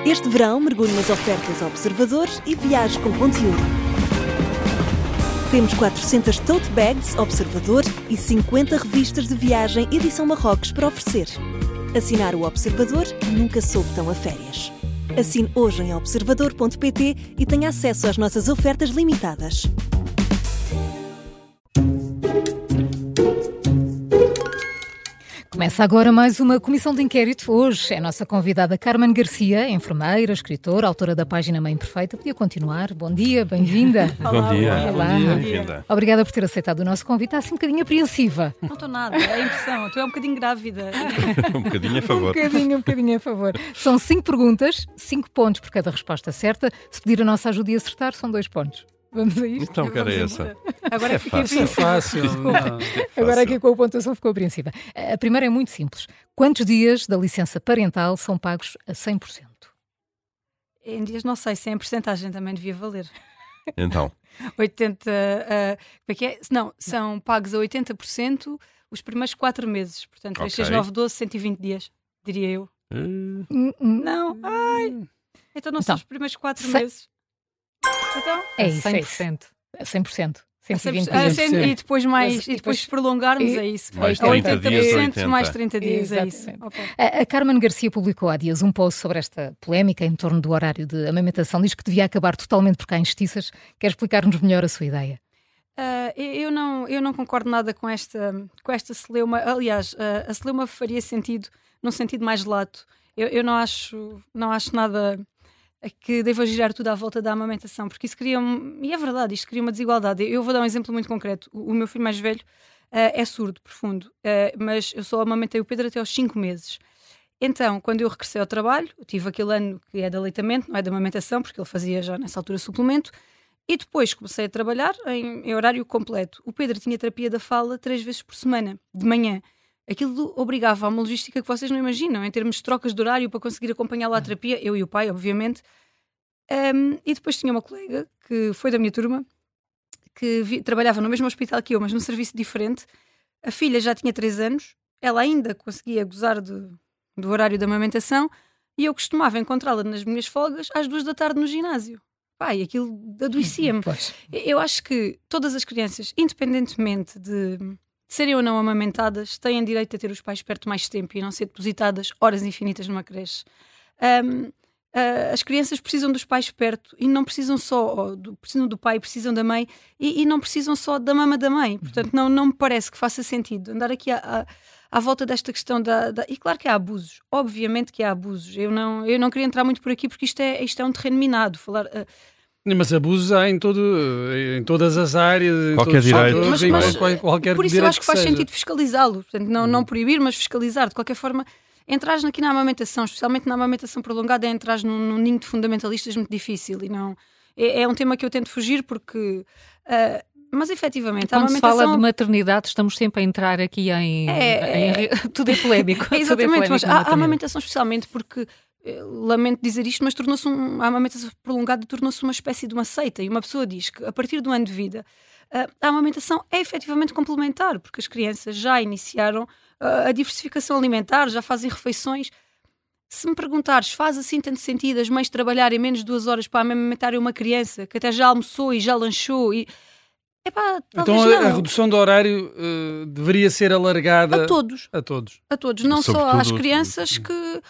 Este verão, mergulhe nas ofertas Observador e viaje com conteúdo. Temos 400 tote bags Observador e 50 revistas de viagem edição Marrocos para oferecer. Assinar o Observador nunca soube tão a férias. Assine hoje em observador.pt e tenha acesso às nossas ofertas limitadas. Começa agora mais uma comissão de inquérito. Hoje é a nossa convidada Carmen Garcia, enfermeira, escritora, autora da página Mãe Perfeita. Podia continuar. Bom dia, bem-vinda. Bom dia. Olá. Bem-vinda. Obrigada por ter aceitado o nosso convite. Está assim um bocadinho apreensiva. Não estou nada, é a impressão. Tu é um bocadinho grávida. Um bocadinho a favor. Um bocadinho a favor. São 5 perguntas, 5 pontos por cada resposta certa. Se pedir a nossa ajuda e acertar, são 2 pontos. Vamos a isto? Então, cara, é essa. Agora é fiquei fácil. apreensiva. Fácil. Agora aqui com a pontuação ficou apreensiva. A primeira é muito simples. Quantos dias da licença parental são pagos a 100%? Em dias não sei, 100% também devia valer. Então, 80%, como é que é? Não, são pagos a 80% os primeiros 4 meses. Portanto, 3, 6, 9, 12, 120 dias, diria eu. Não, ai. Então não são os primeiros 4 meses. Então? É isso, 100%. é 100%. 120 Ah, dias. e depois mais, e depois se prolongarmos, é isso. Mais A 30 dias, 80% 80. mais 30 dias, é isso. Exatamente. Opa. A Carmen Garcia publicou há dias um post sobre esta polémica em torno do horário de amamentação. Diz que devia acabar totalmente por cá em justiças. Quer explicar-nos melhor a sua ideia? Eu não concordo nada com esta celeuma. Aliás, a celeuma faria sentido num sentido mais lato. Eu não acho nada que deva girar tudo à volta da amamentação, porque isso cria, e é verdade, isto cria uma desigualdade. Eu vou dar um exemplo muito concreto. O meu filho mais velho é surdo, profundo, mas eu só amamentei o Pedro até aos 5 meses. Então, quando eu regressei ao trabalho, eu tive aquele ano que é de aleitamento, não é de amamentação, porque ele fazia já nessa altura suplemento, e depois comecei a trabalhar em horário completo. O Pedro tinha terapia da fala 3 vezes por semana, de manhã. Aquilo obrigava a uma logística que vocês não imaginam, em termos de trocas de horário para conseguir acompanhá-lo à terapia, eu e o pai, obviamente. E depois tinha uma colega, que foi da minha turma, que trabalhava no mesmo hospital que eu, mas num serviço diferente. A filha já tinha 3 anos, ela ainda conseguia gozar do horário da amamentação, e eu costumava encontrá-la nas minhas folgas às 2 da tarde no ginásio. Pai, aquilo adoecia-me. Eu acho que todas as crianças, independentemente de serem ou não amamentadas, têm direito a ter os pais perto mais tempo e não ser depositadas horas infinitas numa creche. As crianças precisam dos pais perto e não precisam só, precisam do pai, precisam da mãe e não precisam só da mama da mãe. Portanto, não me parece que faça sentido andar aqui à volta desta questão E claro que há abusos, obviamente que há abusos. Eu não queria entrar muito por aqui porque isto é um terreno minado. Mas abusos há em todas as áreas, Qualquer direito. Qualquer por isso direito eu acho que faz seja. sentido fiscalizá-lo. Portanto, não proibir, mas fiscalizar. De qualquer forma, entrar aqui na amamentação, especialmente na amamentação prolongada, é entrar num ninho de fundamentalistas muito difícil. E não, é um tema que eu tento fugir porque... mas efetivamente, a Quando se amamentação... fala de maternidade, estamos sempre a entrar aqui em tudo é polémico. Exatamente, mas a amamentação especialmente porque... Lamento dizer isto, mas a amamentação prolongada tornou-se uma espécie de uma seita, e uma pessoa diz que a partir do ano de vida a amamentação é efetivamente complementar, porque as crianças já iniciaram a diversificação alimentar, já fazem refeições. Se me perguntares, faz assim tanto sentido as mães trabalharem menos de 2 horas para amamentarem uma criança que até já almoçou e já lanchou e... Então a redução do horário deveria ser alargada a todos, não só às crianças que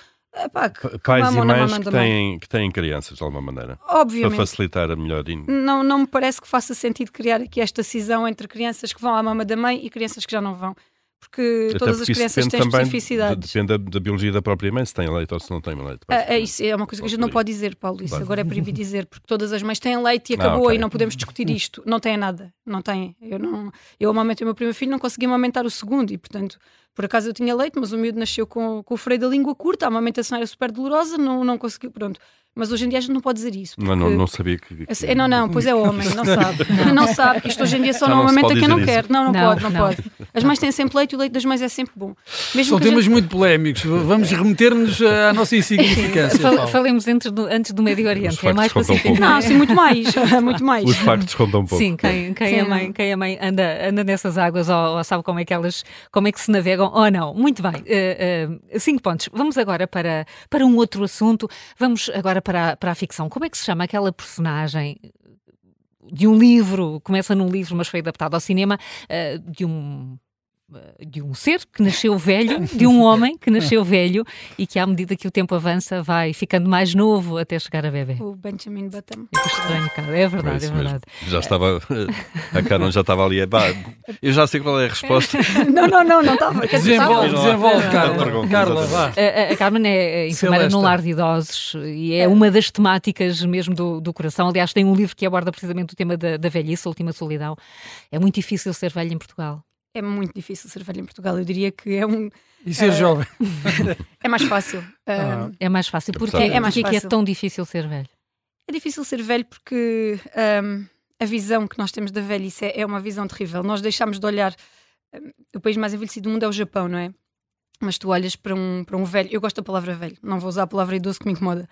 pais e mães que têm crianças de alguma maneira. Obviamente. Para facilitar a melhor... Não me parece que faça sentido criar aqui esta cisão entre crianças que vão à mama da mãe e crianças que já não vão. Porque todas as crianças têm especificidades. Depende da biologia da própria mãe, se tem leite ou se não tem leite. Isso é uma coisa que a gente não pode dizer, Paulo. Isso agora é proibido dizer, porque todas as mães têm leite e acabou, okay. E não podemos discutir isto. Não têm nada. Não têm. Eu amamentei o meu primeiro filho, não conseguia amamentar o segundo e, portanto, por acaso eu tinha leite, mas o miúdo nasceu com o freio da língua curta, a amamentação era super dolorosa, não conseguiu, pronto. Mas hoje em dia a gente não pode dizer isso. Porque... Não sabia que... Não, pois é homem, não sabe. Não sabe, que isto hoje em dia só não amamenta quem não quer. Não pode. As mães têm sempre leite e o leite das mães é sempre bom. São temas muito polémicos. Vamos remeter-nos à nossa insignificância. Falemos antes do Médio Oriente. É mais pacífico. Não, sim, muito mais. Os factos contam um pouco. Sim, quem é mãe anda nessas águas ou sabe como é que se navegam. Bom, ou não, muito bem. 5 pontos. Vamos agora para um outro assunto. Vamos agora para a ficção. Como é que se chama aquela personagem de um livro, começa num livro, mas foi adaptado ao cinema, de um ser que nasceu velho, de um homem que nasceu velho e que, à medida que o tempo avança, vai ficando mais novo até chegar a bebê? O Benjamin Button. Estranho, cara. É verdade, é verdade. Já estava, a Carmen já estava ali. Eu já sei qual é a resposta. Não estava. Desenvolve, Carla, vá. A Carmen é enfermeira num lar de idosos e é uma das temáticas mesmo do coração. Aliás, tem um livro que aborda precisamente o tema da velhice, a última solidão. É muito difícil ser velho em Portugal. É muito difícil ser velho em Portugal. Eu diria que é E ser jovem? É mais fácil. É mais fácil. Porquê é tão difícil ser velho? É difícil ser velho porque a visão que nós temos da velhice é uma visão terrível. Nós deixamos de olhar... o país mais envelhecido do mundo é o Japão, não é? Mas tu olhas para um velho... Eu gosto da palavra velho. Não vou usar a palavra idoso que me incomoda.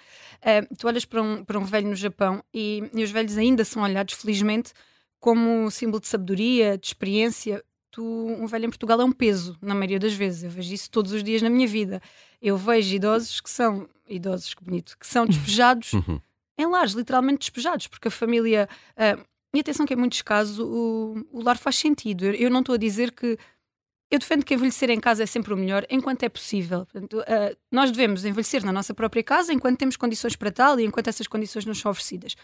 Tu olhas para um velho no Japão e os velhos ainda são olhados, felizmente, como símbolo de sabedoria, de experiência. Um velho em Portugal é um peso, na maioria das vezes. Eu vejo isso todos os dias na minha vida. Eu vejo idosos que são despejados em lares, literalmente despejados, porque a família... e atenção que em muitos casos o lar faz sentido. Eu não estou a dizer que... Eu defendo que envelhecer em casa é sempre o melhor, enquanto é possível. Portanto, nós devemos envelhecer na nossa própria casa enquanto temos condições para tal e enquanto essas condições nos são oferecidas.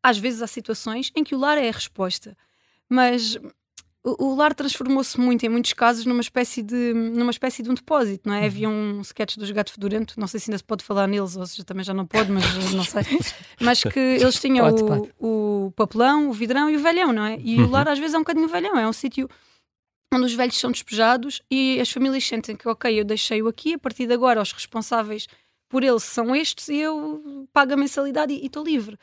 Às vezes há situações em que o lar é a resposta. Mas... O lar transformou-se muito, em muitos casos, numa espécie de um depósito, não é? Havia um sketch dos Gato Fedorento, não sei se ainda se pode falar neles, ou seja, também já não pode, mas não sei. Mas que eles tinham o papelão, o vidrão e o velhão, não é? E o lar às vezes é um bocadinho velhão, é um sítio onde os velhos são despejados e as famílias sentem que, ok, eu deixei-o aqui, a partir de agora os responsáveis por ele são estes e eu pago a mensalidade e estou livre.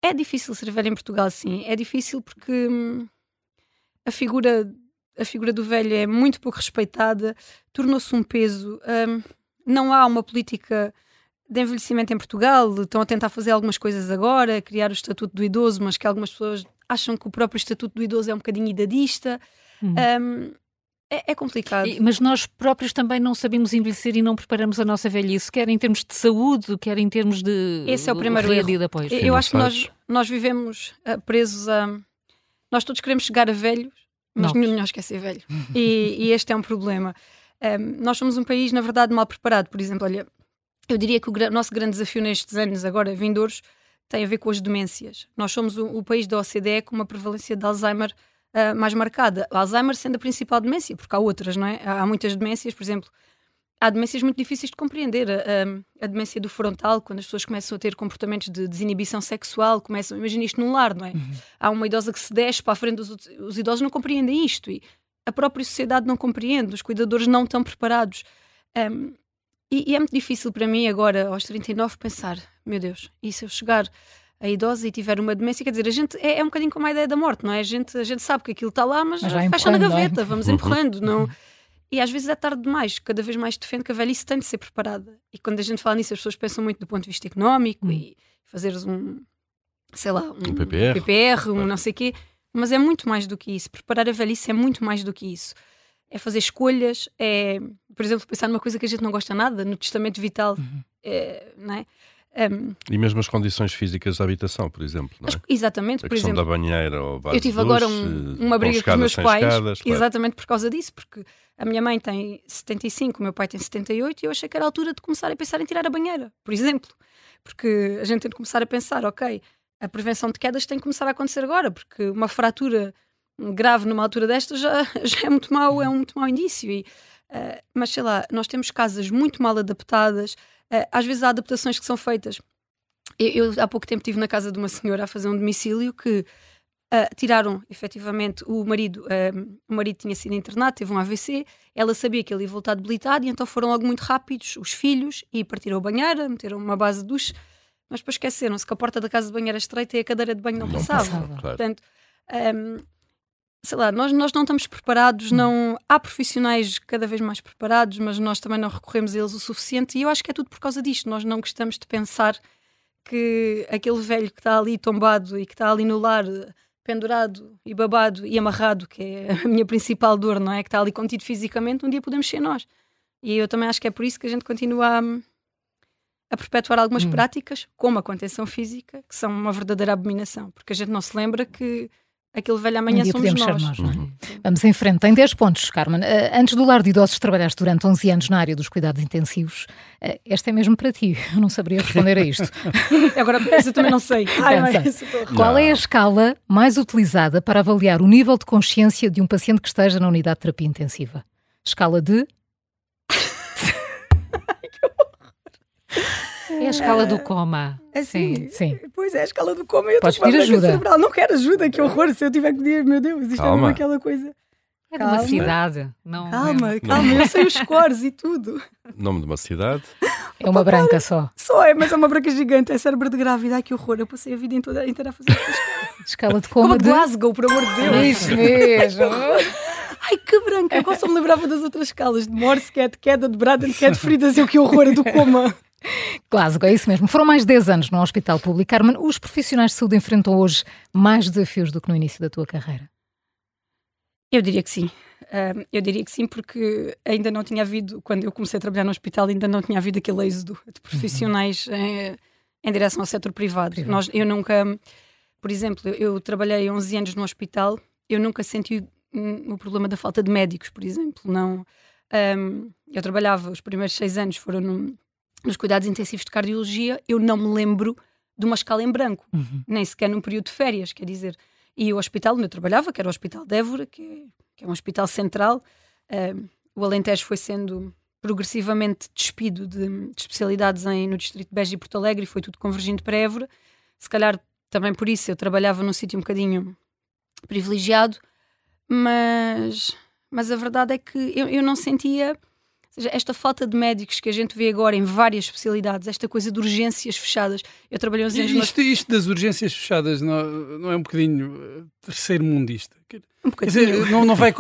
É difícil ser velho em Portugal, sim. É difícil porque... A figura do velho é muito pouco respeitada, tornou-se um peso. Não há uma política de envelhecimento em Portugal. Estão a tentar fazer algumas coisas agora, criar o Estatuto do Idoso, mas que algumas pessoas acham que o próprio Estatuto do Idoso é um bocadinho idadista. É complicado. Mas nós próprios também não sabemos envelhecer e não preparamos a nossa velhice, quer em termos de saúde, quer em termos de Esse é o primeiro erro. De apoio. Eu acho que nós vivemos presos a... Nós todos queremos chegar a velhos, mas nenhum de nós quer ser velho. E este é um problema. Nós somos um país, na verdade, mal preparado. Por exemplo, olha, eu diria que o nosso grande desafio nestes anos agora vindouros tem a ver com as demências. Nós somos o país da OCDE com uma prevalência de Alzheimer mais marcada. O Alzheimer sendo a principal demência, porque há outras, não é? Há muitas demências, por exemplo, há demências muito difíceis de compreender. A demência do frontal, quando as pessoas começam a ter comportamentos de desinibição sexual, imagina isto num lar, não é? Há uma idosa que se desce para a frente os idosos não compreendem isto e a própria sociedade não compreende, os cuidadores não estão preparados. E é muito difícil para mim agora, aos 39, pensar, meu Deus, e se eu chegar a idosa e tiver uma demência, quer dizer, a gente é um bocadinho como a ideia da morte, não é? A gente sabe que aquilo está lá, mas fecha na gaveta, vamos empurrando, não... E às vezes é tarde demais, cada vez mais defendo que a velhice tem de ser preparada. E quando a gente fala nisso, as pessoas pensam muito do ponto de vista económico e fazeres um PPR, não sei o quê, mas é muito mais do que isso. Preparar a velhice é muito mais do que isso. É fazer escolhas, é, por exemplo, pensar numa coisa que a gente não gosta nada, no testamento vital, não é? E mesmo as condições físicas da habitação, por exemplo, não é? Exatamente, a por exemplo, da banheira ou eu tive agora uma briga com os meus pais, exatamente por causa disso, porque a minha mãe tem 75, o meu pai tem 78 e eu achei que era a altura de começar a pensar em tirar a banheira, por exemplo, porque a gente tem de começar a pensar, ok, a prevenção de quedas tem que começar a acontecer agora, porque uma fratura grave numa altura desta já é muito mau, é um muito mau indício. Mas sei lá, nós temos casas muito mal adaptadas. Às vezes há adaptações que são feitas. Eu há pouco tempo estive na casa de uma senhora a fazer um domicílio que tiraram efetivamente o marido tinha sido internado, teve um AVC, ela sabia que ele ia voltar debilitado e então foram logo muito rápidos os filhos e partiram a banheira, meteram uma base de duche, mas depois esqueceram-se que a porta da casa de banho era estreita e a cadeira de banho não passava. Claro. Portanto, sei lá, nós não estamos preparados, não há profissionais cada vez mais preparados, mas nós também não recorremos a eles o suficiente e eu acho que é tudo por causa disto. Nós não gostamos de pensar que aquele velho que está ali tombado e que está ali no lar pendurado e babado e amarrado, que é a minha principal dor, não é? Que está ali contido fisicamente, um dia podemos ser nós. E eu também acho que é por isso que a gente continua a perpetuar algumas práticas, como a contenção física, que são uma verdadeira abominação, porque a gente não se lembra que aquele velho amanhã somos nós. Não é? Vamos em frente. Tem 10 pontos, Carmen. Antes do lar de idosos trabalhaste durante 11 anos na área dos cuidados intensivos. Esta é mesmo para ti. Eu não saberia responder a isto. Agora, eu também não sei. Qual é a escala mais utilizada para avaliar o nível de consciência de um paciente que esteja na unidade de terapia intensiva? Escala de... É a escala do coma. Assim, sim. Pois é, a escala do coma. Eu podes pedir ajuda. Cerebral. Não quero ajuda, que horror. Se eu tiver que dizer, meu Deus, isto é mesmo aquela coisa. É de uma cidade. Não, calma, eu sei os scores e tudo. Nome de uma cidade. É uma branca só. Só é, mas é uma branca gigante. É cérebro de grávida. Ai, que horror. Eu passei a vida inteira a fazer estas coisas. Escala de coma de Glasgow, por amor de Deus. Isso mesmo. Ai, que branca. Eu só me lembrava das outras escalas. De Morse, que é de queda, de Braden, que é de feridas. Que horror, do coma. Glasgow, é isso mesmo. Foram mais de 10 anos no hospital público. Carmen, os profissionais de saúde enfrentam hoje mais desafios do que no início da tua carreira? Eu diria que sim. Eu diria que sim, porque ainda não tinha havido, quando eu comecei a trabalhar no hospital, ainda não tinha havido aquele êxodo de profissionais em direção ao setor privado. Eu nunca, por exemplo, eu trabalhei 11 anos no hospital, eu nunca senti o problema da falta de médicos, por exemplo. Não, eu trabalhava, os primeiros 6 anos foram nos cuidados intensivos de cardiologia, eu não me lembro de uma escala em branco, nem sequer num período de férias, quer dizer. E o hospital onde eu trabalhava, que era o Hospital de Évora, que é um hospital central, o Alentejo foi sendo progressivamente despido de especialidades no distrito de Beja e Porto Alegre, e foi tudo convergindo para Évora. Se calhar também por isso eu trabalhava num sítio um bocadinho privilegiado, mas a verdade é que eu não sentia... Esta falta de médicos que a gente vê agora em várias especialidades, esta coisa de urgências fechadas. Eu trabalhei uns anos... Isto das urgências fechadas não é um bocadinho terceiro mundista? Um bocadinho. Quer dizer,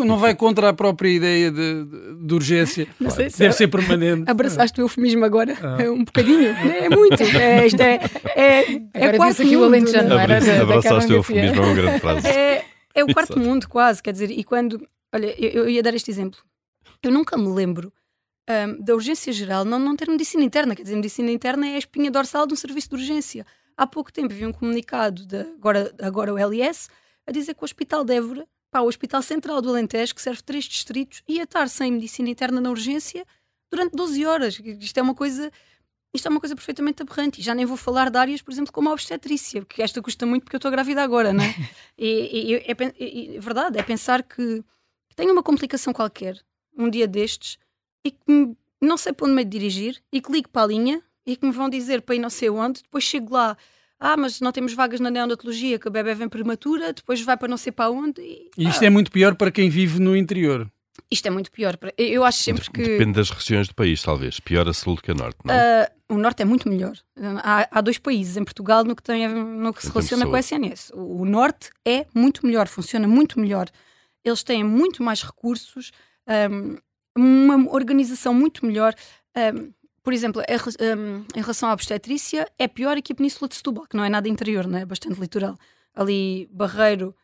não vai contra a própria ideia de urgência. Não sei se deve ser permanente. Abraçaste o eufemismo agora? Um bocadinho? É muito. Isto é quarto mundo. Aqui o Alentejano não era abraçaste o eufemismo, é uma grande frase. É o quarto mundo quase, quer dizer, e quando... Olha, eu ia dar este exemplo. Eu nunca me lembro da urgência geral não ter medicina interna. Quer dizer, medicina interna é a espinha dorsal de um serviço de urgência. Há pouco tempo vi um comunicado agora o LS a dizer que o Hospital de Évora, o Hospital Central do Alentejo, que serve 3 distritos, ia estar sem medicina interna na urgência durante 12 horas. Isto é uma coisa perfeitamente aberrante. E já nem vou falar de áreas, por exemplo, como a obstetrícia, porque esta custa muito porque eu estou grávida agora, não é? É verdade, é pensar que tenho uma complicação qualquer um dia destes e que não sei para onde me dirigir e que ligo para a linha e que me vão dizer para ir não sei onde, depois chego lá, mas não temos vagas na neonatologia, que a bebé vem prematura, depois vai para não sei para onde. E isto é muito pior para quem vive no interior. Isto é muito pior. Eu acho sempre que... Depende das regiões do país, talvez. Pior a sul do que a norte, não é? O norte é muito melhor. Há 2 países em Portugal no que se relaciona com a SNS. O norte é muito melhor, funciona muito melhor. Eles têm muito mais recursos, uma organização muito melhor. Por exemplo, em relação à obstetrícia, é pior aqui a Península de Setúbal, que não é nada interior, não é? Bastante litoral. Ali, Barreiro,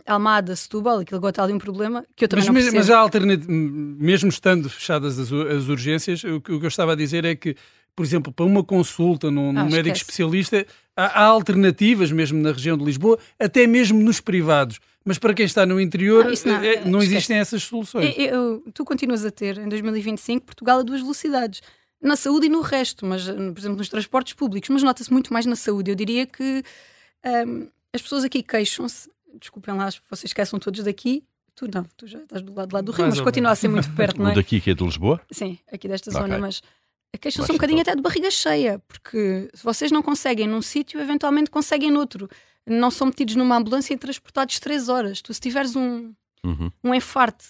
Almada, Setúbal, aquilo agora está ali um problema que eu também não percebo. Mas há alternativa, mesmo estando fechadas as urgências, o que eu estava a dizer é que, por exemplo, para uma consulta num médico especialista, há alternativas mesmo na região de Lisboa, até mesmo nos privados. Mas para quem está no interior, não existem essas soluções. Tu continuas a ter, em 2025, Portugal a 2 velocidades. Na saúde e no resto, mas, por exemplo, nos transportes públicos. Mas nota-se muito mais na saúde. Eu diria que as pessoas aqui queixam-se. Desculpem lá, vocês esqueçam todos daqui. Tu não, tu já estás do lado do Rio, mas continua a ser muito perto, não é? O daqui que é de Lisboa? Sim, aqui desta zona, mas queixam-se um bocadinho até de barriga cheia, porque se vocês não conseguem num sítio, eventualmente conseguem noutro. Não são metidos numa ambulância e transportados 3 horas. Tu, se tiveres um enfarte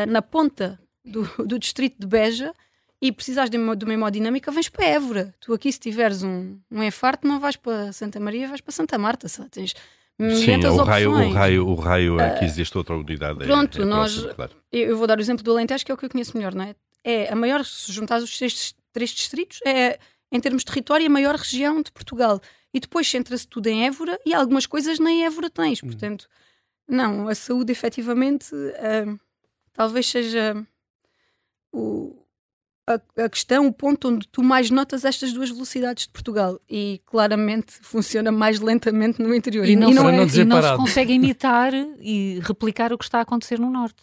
na ponta do distrito de Beja e precisares de uma hemodinâmica, vens para Évora. Tu aqui, se tiveres um enfarte, não vais para Santa Maria, vais para Santa Marta. Sabe? Tens o raio é que existe outra unidade. Pronto, eu vou dar o exemplo do Alentejo, que é o que eu conheço melhor, não é? É a maior, se juntares os 3 distritos, é em termos de território, a maior região de Portugal. E depois centra-se tudo em Évora e algumas coisas nem Évora tens. Portanto, não, a saúde efetivamente talvez seja a questão, o ponto onde tu mais notas estas duas velocidades de Portugal, e claramente funciona mais lentamente no interior. E não se consegue imitar e replicar o que está a acontecer no Norte.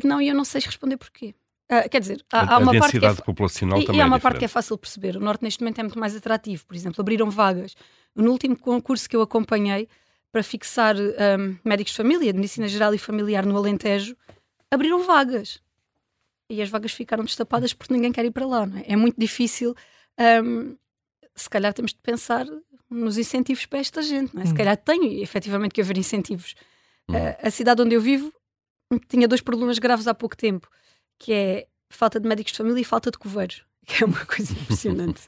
Não, e eu não sei responder porquê. Quer dizer, há uma parte densidade populacional também há uma diferente. parte que é fácil de perceber. O Norte neste momento é muito mais atrativo. Por exemplo, abriram vagas. No último concurso que eu acompanhei para fixar médicos de família, de medicina geral e familiar no Alentejo, abriram vagas. E as vagas ficaram destapadas porque ninguém quer ir para lá. Não é? É muito difícil. Se calhar temos de pensar nos incentivos para esta gente. Não é? Se calhar tem efetivamente que haver incentivos. A cidade onde eu vivo tinha 2 problemas graves há pouco tempo, que é falta de médicos de família e falta de coveiros, que é uma coisa impressionante.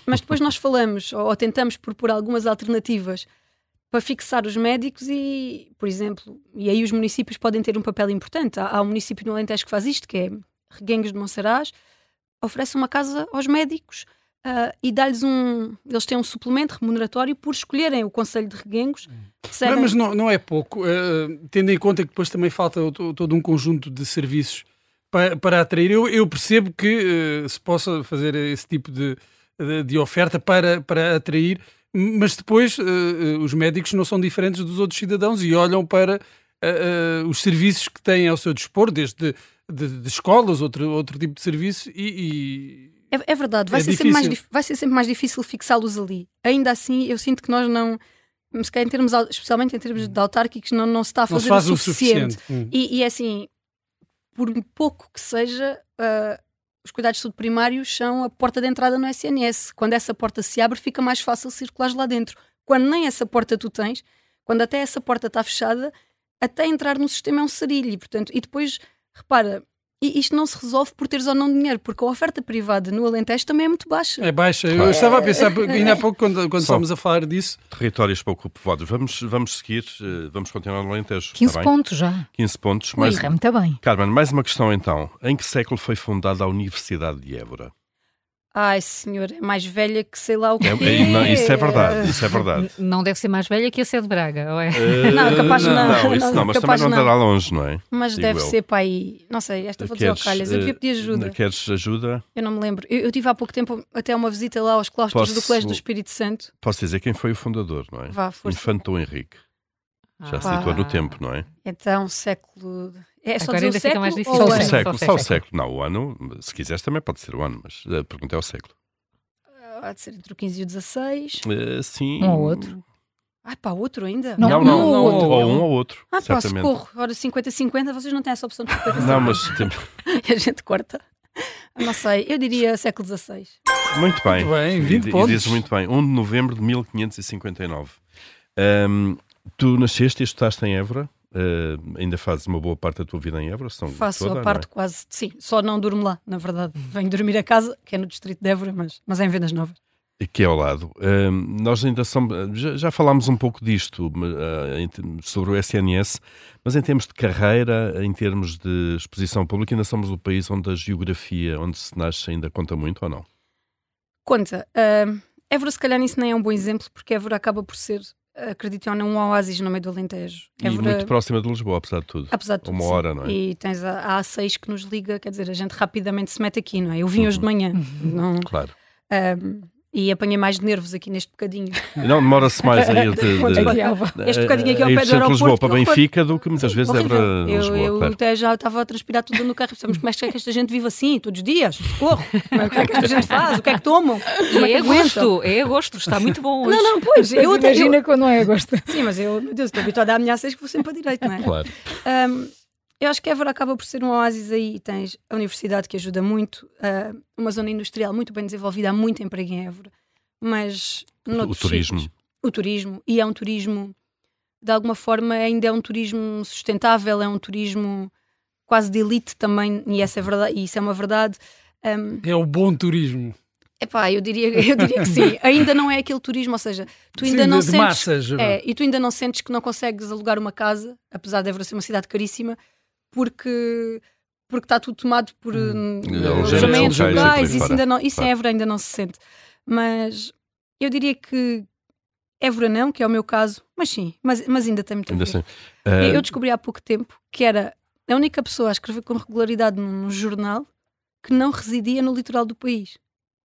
Mas depois nós falamos, ou tentamos propor algumas alternativas para fixar os médicos e, por exemplo, e aí os municípios podem ter um papel importante. Há um município no Alentejo que faz isto, que é Reguengos de Monsaraz, oferece uma casa aos médicos e dá-lhes eles têm um suplemento remuneratório por escolherem o Conselho de Reguengos. Mas não é pouco, tendo em conta que depois também falta todo um conjunto de serviços para atrair. Eu percebo que se possa fazer esse tipo de oferta para atrair, mas depois os médicos não são diferentes dos outros cidadãos e olham para os serviços que têm ao seu dispor, desde de escolas, outro tipo de serviço É verdade, vai ser sempre mais difícil fixá-los ali. Ainda assim, eu sinto que nós não, se calhar especialmente em termos de autárquicos, não se está a fazer o suficiente. E assim, por pouco que seja, os cuidados de saúde primários são a porta de entrada no SNS. Quando essa porta se abre, fica mais fácil circular lá dentro. Quando nem essa porta tu tens, quando até essa porta está fechada, até entrar no sistema é um sarilho. E depois, repara, isto não se resolve por teres ou não dinheiro, porque a oferta privada no Alentejo também é muito baixa. É baixa. Eu estava a pensar, ainda há pouco, quando estávamos a falar disso... Territórios pouco povoados. Vamos seguir, vamos continuar no Alentejo. 15 pontos já. 15 pontos. Mas é muito bem. Carmen, mais uma questão então. Em que século foi fundada a Universidade de Évora? Ai, senhor, é mais velha que sei lá o quê. Isso é verdade. Não deve ser mais velha que a Sé de Braga, ou é? Não, capaz não. Não, mas também não dará longe, não é? Mas deve ser para aí. Não sei, esta vou dizer ao calhas. Eu devia pedir ajuda. Queres ajuda? Eu não me lembro. Eu tive há pouco tempo até uma visita lá aos claustros do Colégio do Espírito Santo. Posso dizer quem foi o fundador, não é? Vá, força. Infante Dom Henrique. Já se situa no tempo, não é? Então, século... É só agora dizer o século? Mais difícil. Só o século. Não, o ano, se quiseres também pode ser o ano, mas a pergunta é o século. Há de ser entre o 15 e o 16. Sim. Um ou outro. Outro ainda? Não. Ou um ou outro. Certamente. Socorro. Ora, 50-50, vocês não têm essa opção de 50-50. Não, mas... E a gente corta. Não sei, eu diria século XVI. Muito bem, 20 pontos. E dizes muito bem. 1 de novembro de 1559. Tu nasceste e estudaste em Évora? Ainda fazes uma boa parte da tua vida em Évora? Faço a parte quase, sim, só não durmo lá, na verdade. Venho dormir a casa, que é no distrito de Évora, mas é em Vendas Novas. Que é ao lado. Nós ainda somos, já falámos um pouco disto, sobre o SNS, mas em termos de carreira, em termos de exposição pública, ainda somos o país onde a geografia, onde se nasce, ainda conta muito ou não? Conta. Évora, se calhar, nisso nem é um bom exemplo, porque Évora acaba por ser, acredito ou não, um oásis no meio do Alentejo. Évora... E muito próxima de Lisboa, apesar de tudo. Uma hora, não é? E tens a A6 que nos liga, quer dizer, a gente rapidamente se mete aqui, não é? Eu vim hoje de manhã. Não... Claro. E apanhei mais nervos aqui neste bocadinho. Não, demora-se mais a ir este bocadinho aqui ao pé do aeroporto. Lisboa para Benfica do que muitas vezes é para Lisboa. Eu até já estava a transpirar tudo no carro. Pensamos, como é que esta gente vive assim, todos os dias? Socorro! O que é que esta gente faz? O que é que tomam? É agosto, está muito bom hoje. Não, pois. Imagina quando não é agosto. Sim, mas meu Deus, estou habituada a ameaças que vou sempre para a direita, não é? Claro. Eu acho que Évora acaba por ser um oásis aí. Tens a universidade que ajuda muito, uma zona industrial muito bem desenvolvida, há muito emprego em Évora. Mas o turismo, e é um turismo, de alguma forma, ainda é um turismo sustentável, é um turismo quase de elite também, e isso é uma verdade. É o bom turismo. Eu diria que sim. Ainda não é aquele turismo, ou seja, tu ainda não sentes massas. E tu ainda não sentes que não consegues alugar uma casa, apesar de Évora ser uma cidade caríssima, porque porque está tudo tomado por alojamentos locais, isso em Évora ainda não se sente. Mas eu diria que Évora não, que é o meu caso, mas sim, mas ainda tem muito a ver. Assim, Eu descobri há pouco tempo que era a única pessoa a escrever com regularidade num jornal que não residia no litoral do país.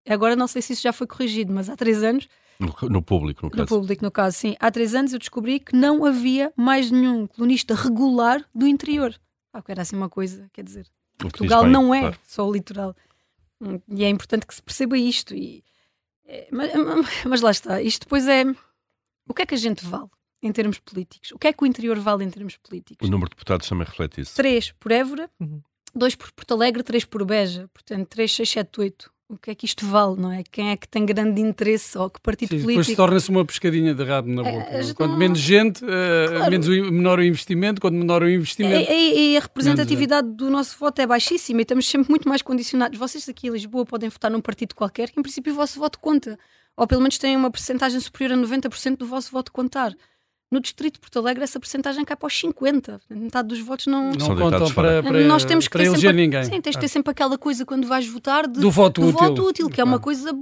Agora não sei se isso já foi corrigido, mas há 3 anos... No público, no caso. No público, no caso, sim. Há 3 anos eu descobri que não havia mais nenhum colunista regular do interior. Que era assim uma coisa, quer dizer, Portugal não é só o litoral. E é importante que se perceba isto. Mas lá está, isto depois é... O que é que a gente vale em termos políticos? O que é que o interior vale em termos políticos? O número de deputados também reflete isso. 3 por Évora, 2 por Porto Alegre, 3 por Beja. Portanto, 3, 6, 7, 8. O que é que isto vale, não é? Quem é que tem grande interesse ou que partido político? Depois torna-se uma pescadinha de rabo na boca. Quanto menos gente, menor o investimento. Quanto menor o investimento... E a representatividade do nosso voto é baixíssima e estamos sempre muito mais condicionados. Vocês aqui em Lisboa podem votar num partido qualquer que em princípio o vosso voto conta. Ou pelo menos têm uma percentagem superior a 90% do vosso voto contar. No distrito de Porto Alegre essa percentagem cai para os 50%. Metade dos votos não contam para nós temos que eleger ninguém. Sim, tens de ter sempre aquela coisa quando vais votar do voto útil, que é uma coisa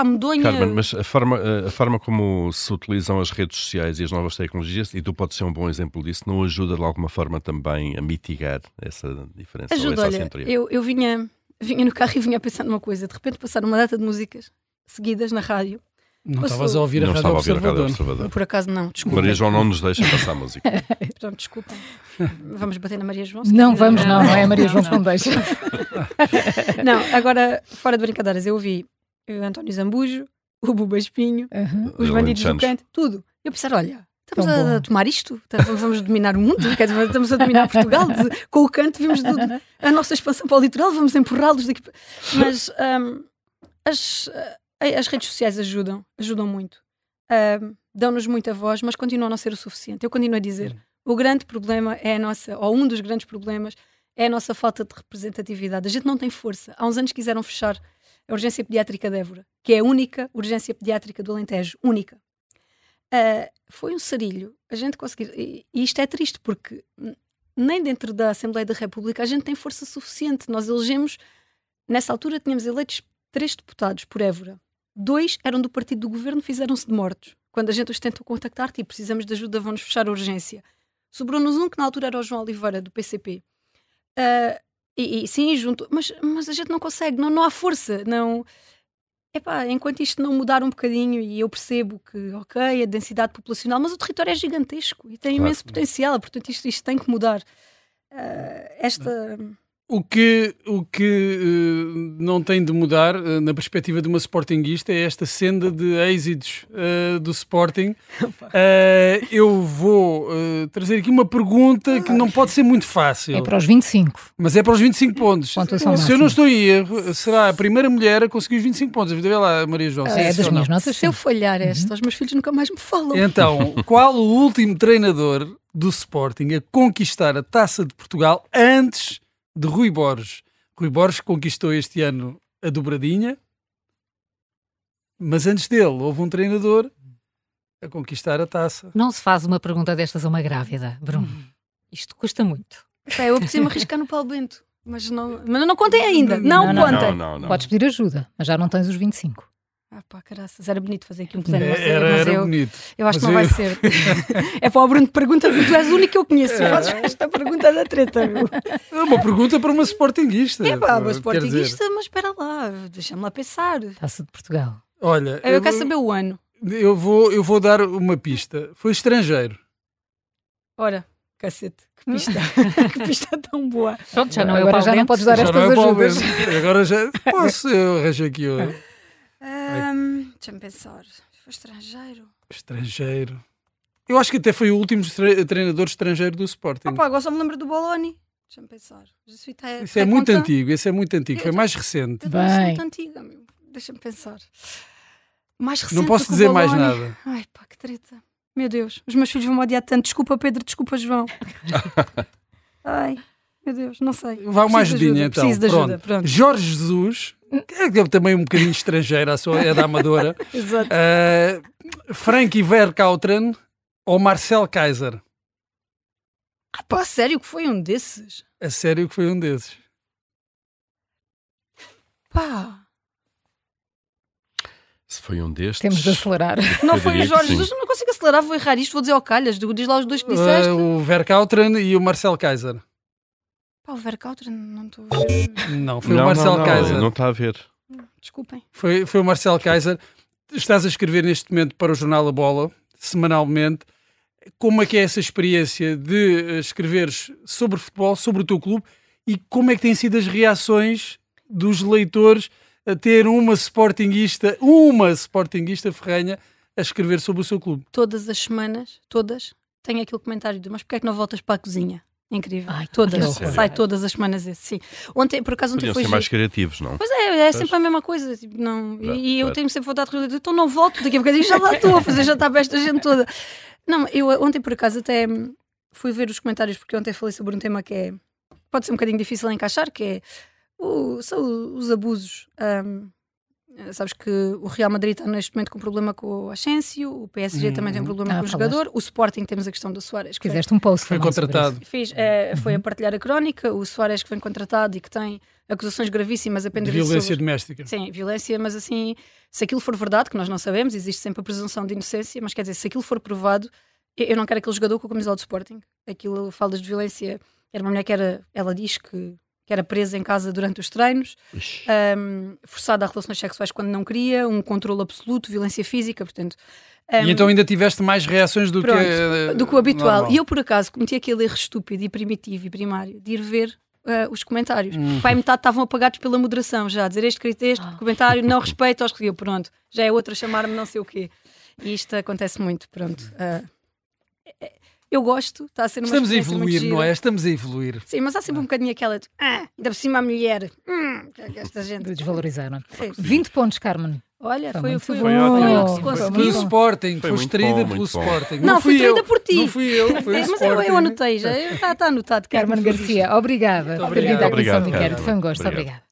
medonha. Carmen, mas a forma como se utilizam as redes sociais e as novas tecnologias, e tu podes ser um bom exemplo disso, não ajuda de alguma forma também a mitigar essa diferença? Ajuda, olha, eu vinha no carro e vinha a pensar numa coisa, de repente passar uma data de músicas seguidas na rádio. Não estavas a ouvir a Rádio Observador. Por acaso não, desculpa. Maria João não nos deixa passar a música. Pronto, desculpa. Vamos bater na Maria João? Não vamos, não é a Maria João que não deixa. Não, agora, fora de brincadeiras, eu ouvi o António Zambujo, o Buba Espinho, os Bandidos do Canto, tudo. Eu pensar, olha, estamos a tomar isto? Vamos dominar o mundo? Estamos a dominar Portugal? Com o canto vimos a nossa expansão para o litoral, vamos empurrá-los daqui. Mas as redes sociais ajudam muito. Dão-nos muita voz, mas continuam a não ser o suficiente. Eu continuo a dizer, o grande problema é ou um dos grandes problemas é a nossa falta de representatividade. A gente não tem força. Há uns anos quiseram fechar a urgência pediátrica de Évora, que é a única urgência pediátrica do Alentejo. Única. Foi um sarilho. A gente conseguir... E isto é triste, porque nem dentro da Assembleia da República a gente tem força suficiente. Nós elegemos... Nessa altura tínhamos eleitos 3 deputados por Évora. 2 eram do partido do governo, fizeram-se de mortos. Quando a gente os tentou contactar, precisamos de ajuda, vão-nos fechar a urgência. Sobrou-nos um que na altura era o João Oliveira, do PCP. Sim, junto. Mas a gente não consegue, não há força. Não... enquanto isto não mudar um bocadinho, e eu percebo que, a densidade populacional, mas o território é gigantesco e tem imenso potencial, portanto isto tem que mudar. O que não tem de mudar, na perspectiva de uma sportinguista, é esta senda de êxitos do Sporting. Eu vou trazer aqui uma pergunta que não pode ser muito fácil. É para os 25. Mas é para os 25 pontos. Pontuação Se eu não estou em erro, será a primeira mulher a conseguir os 25 pontos. Vê lá, Maria João. É das minhas notas. Se eu falhar esta, os meus filhos nunca mais me falam. Então, qual o último treinador do Sporting a conquistar a Taça de Portugal antes de Rui Borges? Rui Borges conquistou este ano a dobradinha, mas antes dele houve um treinador a conquistar a taça. Não se faz uma pergunta destas a uma grávida, Bruno. Isto custa muito. Eu preciso me arriscar no Paulo Bento, mas não contem ainda. Não contem. Não. Podes pedir ajuda, mas já não tens os 25. Caraças, era bonito fazer aqui um plano. Era bonito. Eu acho que não vai ser. É para o Bruno que pergunta, tu és o único que eu conheço. Fazes esta pergunta da treta, meu. É uma pergunta para uma sportinguista. Uma sportinguista, mas espera lá, deixa-me lá pensar. Taça de Portugal. Olha, eu quero saber o ano. Eu vou dar uma pista. Foi estrangeiro. Ora, cacete, que pista. Que pista tão boa. Pronto, já não é agora já não podes dar estas ajudas. Agora já posso, eu arranjo aqui. Deixa-me pensar. Foi estrangeiro. Eu acho que até foi o último treinador estrangeiro do Sporting. Agora só me lembro do Boloni. Deixa-me pensar. Isso é muito antigo. Esse é muito antigo. Foi mais recente. Eu sou muito antiga. Deixa-me pensar. Mais recente. Não posso dizer mais nada. Ai pá, que treta. Meu Deus, os meus filhos vão me odiar tanto. Desculpa Pedro, desculpa João. Ai, meu Deus, não sei. Vá uma ajudinha então. Preciso de ajuda. Pronto. Jorge Jesus, que é também um bocadinho estrangeiro, é da Amadora. Exato. Frankie Verkauteren ou Marcel Keizer? Sério que foi um desses? A sério que foi um desses? Pá! Se foi um destes... Temos de acelerar. Não foi o Jorge Jesus, não consigo acelerar, vou errar isto, vou dizer ao calhas. Diz lá os dois que disseste. O Vercauteren e o Marcel Keizer. Pá, o Vercauteren, não estou a ver. Não, foi o Marcel Keizer. Não está a ver. Desculpem. Foi o Marcel Keizer. Estás a escrever neste momento para o jornal A Bola, semanalmente. Como é que é essa experiência de escreveres sobre futebol, sobre o teu clube, e como é que têm sido as reações dos leitores a ter uma sportinguista ferrenha a escrever sobre o seu clube? Todas as semanas, tenho aquele comentário de mas porquê é que não voltas para a cozinha? Incrível. Ai, todas. sério? Sai todas as semanas esse, sim. Por acaso ontem Podiam foi ser mais criativos, não? Pois é sempre a mesma coisa. Tipo, não... E eu tenho sempre vontade de responder, então não volto, daqui a bocadinho já lá estou a fazer, já está para esta gente toda. Não, eu ontem por acaso até fui ver os comentários, porque ontem falei sobre um tema que pode ser um bocadinho difícil de encaixar, que é são os abusos. Sabes que o Real Madrid está neste momento com problema com o Asensio, o PSG também tem um problema com o jogador, o Sporting temos a questão do Soares. Fizeste um post. Foi contratado. Foi a partilhar a crónica, o Soares que vem contratado e que tem acusações gravíssimas a pender de violência doméstica. Sim, violência, mas assim, se aquilo for verdade, que nós não sabemos, existe sempre a presunção de inocência, mas quer dizer, se aquilo for provado, eu não quero aquele jogador com a camisola do Sporting. Aquilo, falas de violência, era uma mulher que ela diz que era presa em casa durante os treinos, forçada a relações sexuais quando não queria, um controle absoluto, violência física, portanto... E então ainda tiveste mais reações do que o habitual. normal. E eu, por acaso, cometi aquele erro estúpido e primitivo e primário de ir ver os comentários. Pai, metade estavam apagados pela moderação já, a dizer este comentário não respeita aos que eu, pronto, já é outra a chamar-me não sei o quê. E isto acontece muito, pronto. Eu gosto, está a ser uma Estamos a experiência evoluir, muito não é? gira. Estamos a evoluir. Sim, mas há sempre um bocadinho aquela de ainda por cima a mulher. Esta gente. De desvalorizar, não é? Sim. 20 pontos, Carmen. Olha, Foi foi muito o bom. Foi ótimo. que se conseguiu. Foi o Sporting, Foi foi muito extraída bom, pelo muito bom. Sporting. Não, fui traída por ti. Não fui eu, foi o Mas Sporting. eu anotei já, está anotado. Carmen Garcia, obrigada por ter vindo à obrigado. Comissão de Obrigado, Inquérito. Foi um gosto, Obrigado. obrigada.